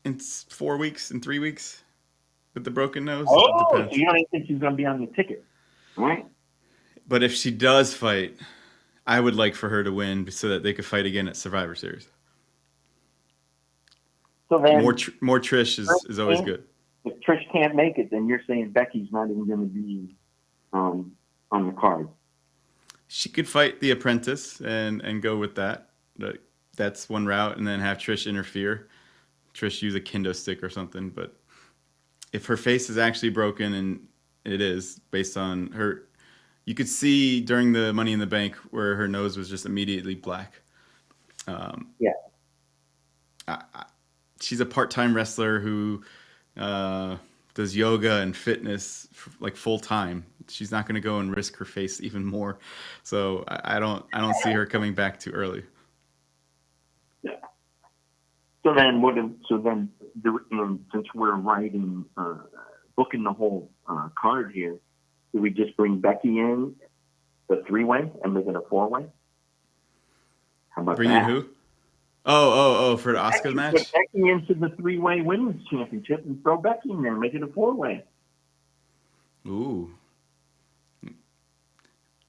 in 4 weeks, in 3 weeks, with the broken nose. Oh, so you don't think she's going to be on the ticket, right? But if she does fight, I would like for her to win so that they could fight again at Survivor Series. So then, more Trish is always good. If Trish can't make it, then you're saying Becky's not even going to be on the card. She could fight the Apprentice and go with that. That's one route, and then have Trish interfere. Trish use a kendo stick or something, but if her face is actually broken, and it is based on her, you could see during the Money in the Bank where her nose was just immediately black. Yeah. She's a part-time wrestler who does yoga and fitness like full time. She's not going to go and risk her face even more. So I don't see her coming back too early. So then, since we're writing, booking the whole card here, do we just bring Becky in the 3-way and make it a 4-way? How about Bring that? in who? Oh, for the Asuka match? Put Becky into the 3-way women's championship and throw Becky in there and make it a 4-way. Ooh. If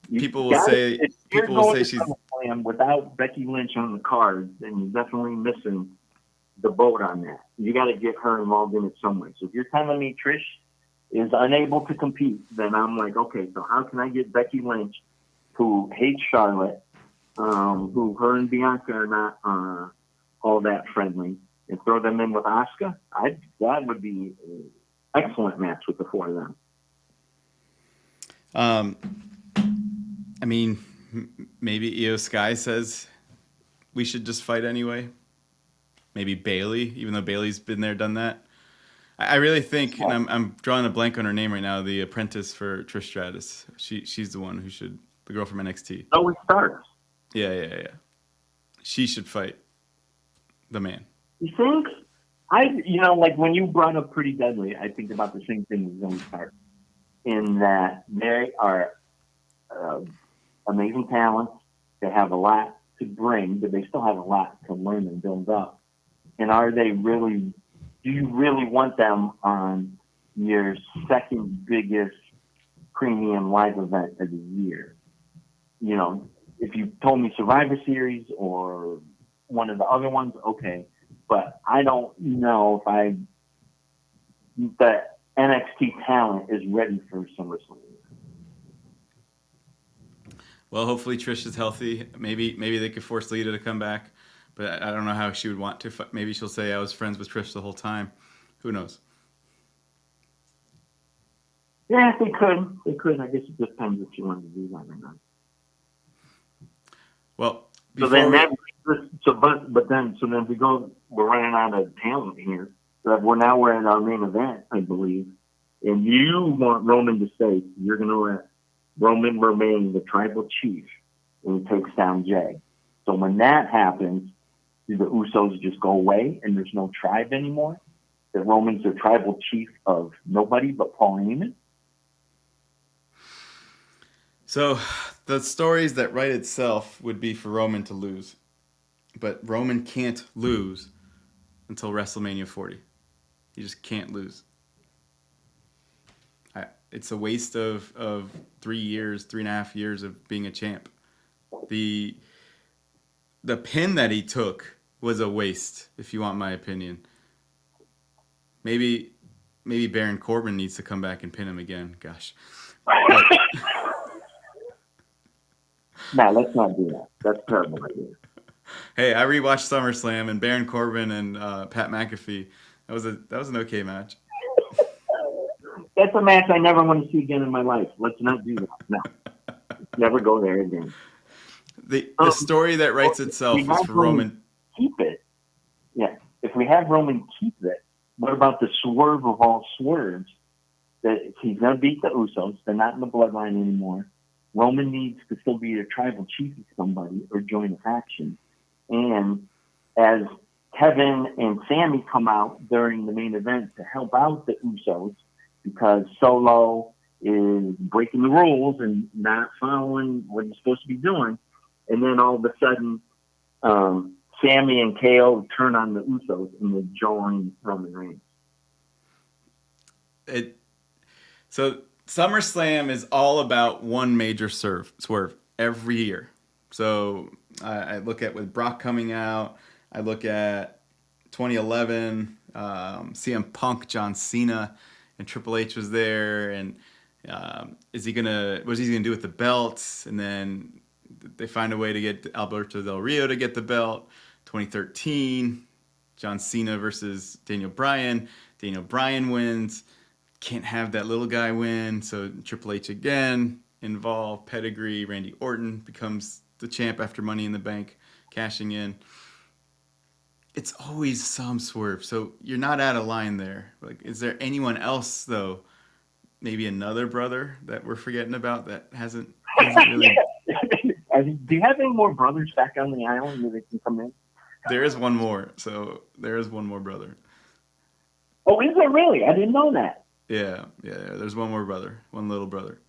People you're will say going she's to SummerSlam without Becky Lynch on the card, then you're definitely missing the boat on that. You got to get her involved in it some way. So if you're telling me Trish is unable to compete, then I'm like, okay, so how can I get Becky Lynch, who hates Charlotte, who her and Bianca are not all that friendly, and throw them in with Asuka? That would be an excellent match with the four of them. I mean, maybe Io Sky says we should just fight anyway. Maybe Bailey, even though Bailey's been there, done that. I really think, and I'm drawing a blank on her name right now, the apprentice for Trish Stratus. She's the one who should, the girl from NXT. Zoe Starks. Yeah. She should fight the man. You think? Like when you brought up Pretty Deadly, I think about the same thing with Zoe Starks, in that they are amazing talents. They have a lot to bring, but they still have a lot to learn and build up. And do you really want them on your second biggest premium live event of the year? If you told me Survivor Series or one of the other ones, okay. But I don't know if the NXT talent is ready for SummerSlam. Well, hopefully Trish is healthy. Maybe they could force Lita to come back, but I don't know how she would want to. Maybe she'll say I was friends with Trish the whole time. Who knows? Yeah, they could. I guess it depends if she wanted to do that or not. Well, so then we're running out of talent here. So we're at our main event, I believe, and you want Roman to stay. You're going to let Roman remain the tribal chief and he takes down Jay. So when that happens, do the Usos just go away and there's no tribe anymore? That Roman's the tribal chief of nobody but Paul Heyman? So the stories that write itself would be for Roman to lose. But Roman can't lose until WrestleMania 40. He just can't lose. It's a waste of 3.5 years of being a champ. The pin that he took was a waste, if you want my opinion. Maybe Baron Corbin needs to come back and pin him again. Gosh. No, let's not do that. That's a terrible idea. Hey, I rewatched SummerSlam and Baron Corbin and Pat McAfee. That was an okay match. That's a match I never want to see again in my life. Let's not do that. No. Never go there again. The story that writes itself is for Roman. Keep it. Yeah. If we have Roman keep it, what about the swerve of all swerves? That he's going to beat the Usos. They're not in the bloodline anymore. Roman needs to still be a tribal chief of somebody or join a faction. And as Kevin and Sammy come out during the main event to help out the Usos, because Solo is breaking the rules and not following what he's supposed to be doing. And then all of a sudden, Sammy and KO turn on the Usos and they join Roman Reigns. So SummerSlam is all about one major swerve every year. So I look at with Brock coming out, I look at 2011, CM Punk, John Cena, and Triple H was there, and what's he gonna do with the belts? And then they find a way to get Alberto Del Rio to get the belt. 2013, John Cena versus Daniel Bryan. Daniel Bryan wins. Can't have that little guy win. So Triple H again involved. Pedigree. Randy Orton becomes the champ after Money in the Bank, cashing in. It's always some swerve. So you're not out of line there. Like, is there anyone else though? Maybe another brother that we're forgetting about that hasn't really. Do you have any more brothers back on the island where they can come in? There is one more. So there is one more brother. Oh, is there really? I didn't know that. Yeah. There's one more brother, one little brother,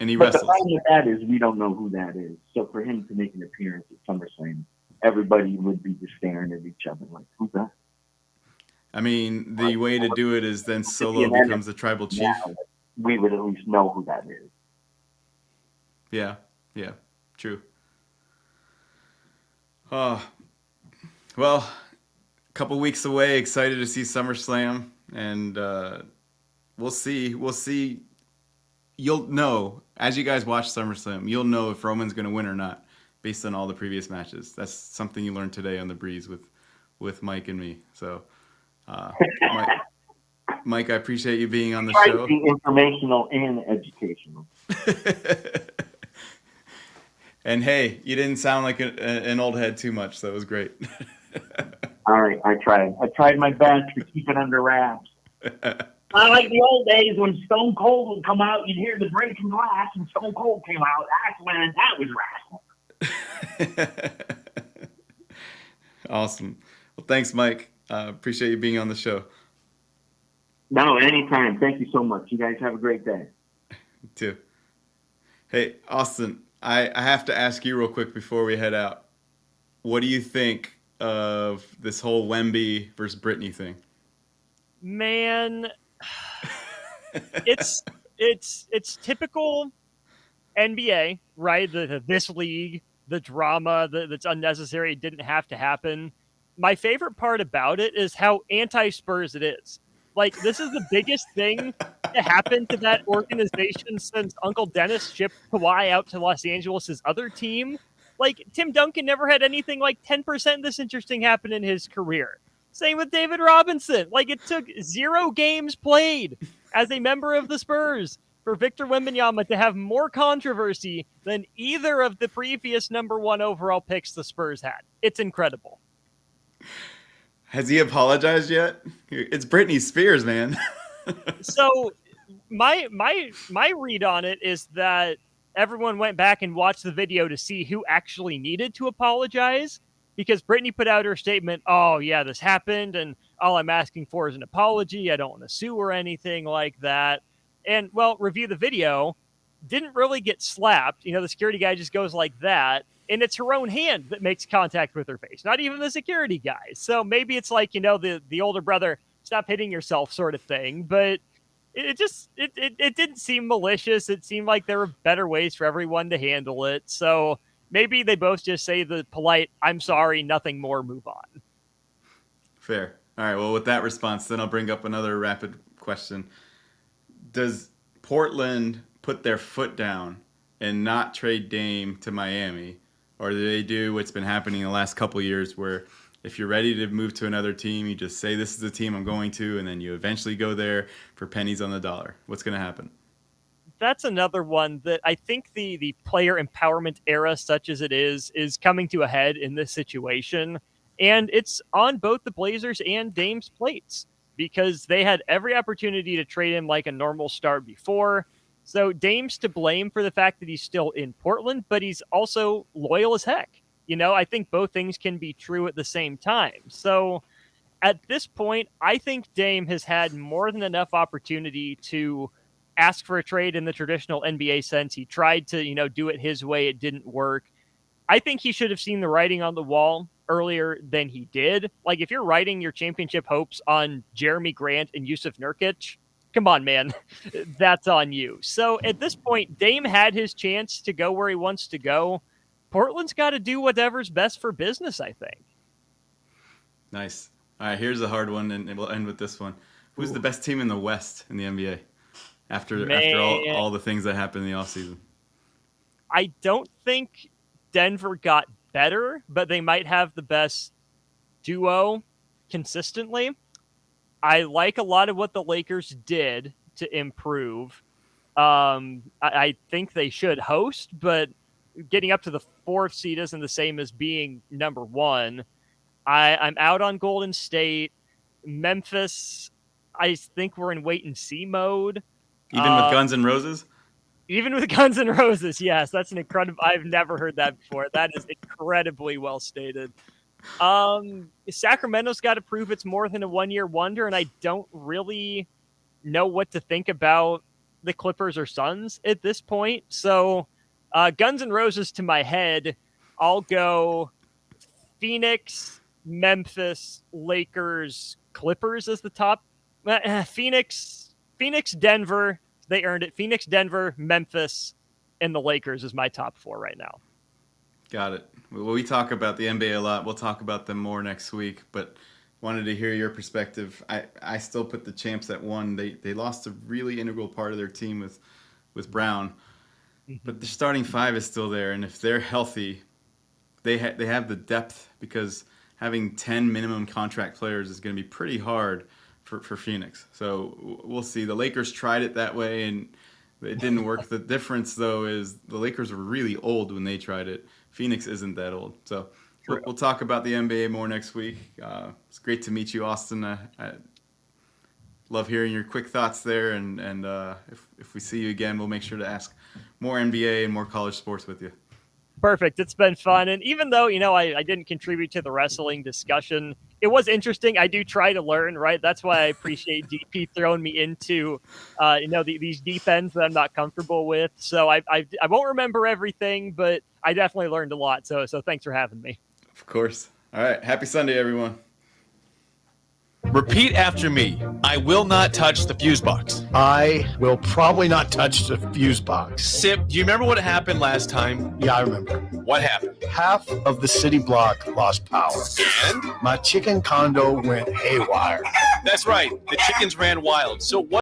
and he But wrestles. the problem with that is we don't know who that is. So for him to make an appearance at SummerSlam, everybody would be just staring at each other like, "Who's that?" I mean, the way to do it is then Solo becomes the tribal chief. Now, we would at least know who that is. Yeah, true. Well, a couple weeks away. Excited to see SummerSlam, and we'll see. You'll know as you guys watch SummerSlam. You'll know if Roman's going to win or not based on all the previous matches. That's something you learned today on the Breeze with Mike and me. So, Mike, I appreciate you being on the show. To be informational and educational. And hey, you didn't sound like an old head too much, so it was great. All right, I tried my best to keep it under wraps. I like the old days when Stone Cold would come out, you'd hear the breaking glass, and Stone Cold came out. That's when that was wrestling. Awesome. Well, thanks, Mike. Appreciate you being on the show. No, anytime. Thank you so much. You guys have a great day. You too. Hey, Austin, I have to ask you real quick before we head out. What do you think of this whole Wemby versus Britney thing? Man, it's typical NBA, right? This league, the drama that's unnecessary, it didn't have to happen. My favorite part about it is how anti-Spurs it is. Like, this is the biggest thing to happen to that organization since Uncle Dennis shipped Kawhi out to Los Angeles' other team. Like, Tim Duncan never had anything like 10% this interesting happen in his career. Same with David Robinson. Like, it took 0 games played as a member of the Spurs for Victor Wembanyama to have more controversy than either of the previous number 1 overall picks the Spurs had. It's incredible. Has he apologized yet? It's Britney Spears, man. So my read on it is that everyone went back and watched the video to see who actually needed to apologize, because Britney put out her statement, "Oh yeah, this happened, and all I'm asking for is an apology. I don't want to sue or anything like that." And well, review the video, didn't really get slapped. You know, the security guy just goes like that, and it's her own hand that makes contact with her face, not even the security guy. So maybe it's like, you know, the older brother, stop hitting yourself sort of thing. But it didn't seem malicious. It seemed like there were better ways for everyone to handle it. So maybe they both just say the polite, "I'm sorry, nothing more," move on. Fair. All right. Well, with that response, then I'll bring up another rapid question. Does Portland put their foot down and not trade Dame to Miami? Or do they do what's been happening in the last couple of years where if you're ready to move to another team, you just say, "This is the team I'm going to," and then you eventually go there for pennies on the dollar? What's going to happen? That's another one that I think the player empowerment era, such as it is coming to a head in this situation. And it's on both the Blazers and Dame's plates because they had every opportunity to trade him like a normal star before. So Dame's to blame for the fact that he's still in Portland, but he's also loyal as heck. You know, I think both things can be true at the same time. So at this point, I think Dame has had more than enough opportunity to ask for a trade in the traditional NBA sense. He tried to, you know, do it his way. It didn't work. I think he should have seen the writing on the wall earlier than he did. Like, if you're writing your championship hopes on Jeremy Grant and Yusuf Nurkic, come on, man. That's on you. So at this point, Dame had his chance to go where he wants to go. Portland's got to do whatever's best for business, I think. Nice. All right, here's a hard one, and we'll end with this one. Who's the best team in the West in the NBA after all the things that happened in the offseason? I don't think Denver got better, but they might have the best duo. consistently. I like a lot of what the Lakers did to improve. I think they should host, but getting up to the 4th seed isn't the same as being number 1. I'm out on Golden State. Memphis, I think we're in wait and see mode. Even with Guns N' Roses? Even with Guns N' Roses, yes. That's an incredible... I've never heard that before. That is incredibly well stated. Sacramento's got to prove it's more than a one-year wonder, and I don't really know what to think about the Clippers or Suns at this point. So Guns N' Roses to my head, I'll go Phoenix, Memphis, Lakers, Clippers as the top. Phoenix, Denver, they earned it. Phoenix, Denver, Memphis, and the Lakers is my top 4 right now. Got it. Well, we talk about the NBA a lot. We'll talk about them more next week, but wanted to hear your perspective. I still put the champs at 1. They lost a really integral part of their team with Brown, but the starting 5 is still there, and if they're healthy, they have the depth, because having 10 minimum contract players is going to be pretty hard for Phoenix. So we'll see. The Lakers tried it that way, and it didn't work. The difference, though, is the Lakers were really old when they tried it. Phoenix isn't that old. So we'll talk about the NBA more next week. It's great to meet you, Austin. I love hearing your quick thoughts there. And if we see you again, we'll make sure to ask more NBA and more college sports with you. Perfect. It's been fun. And even though, I didn't contribute to the wrestling discussion, it was interesting. I do try to learn, right? That's why I appreciate DP throwing me into, these deep ends that I'm not comfortable with. So I won't remember everything, but I definitely learned a lot. So thanks for having me. Of course. All right. Happy Sunday, everyone. Repeat after me. I will not touch the fuse box. I will probably not touch the fuse box. Sip, do you remember what happened last time? Yeah, I remember. What happened? Half of the city block lost power. And? My chicken condo went haywire. That's right. The chickens ran wild. So what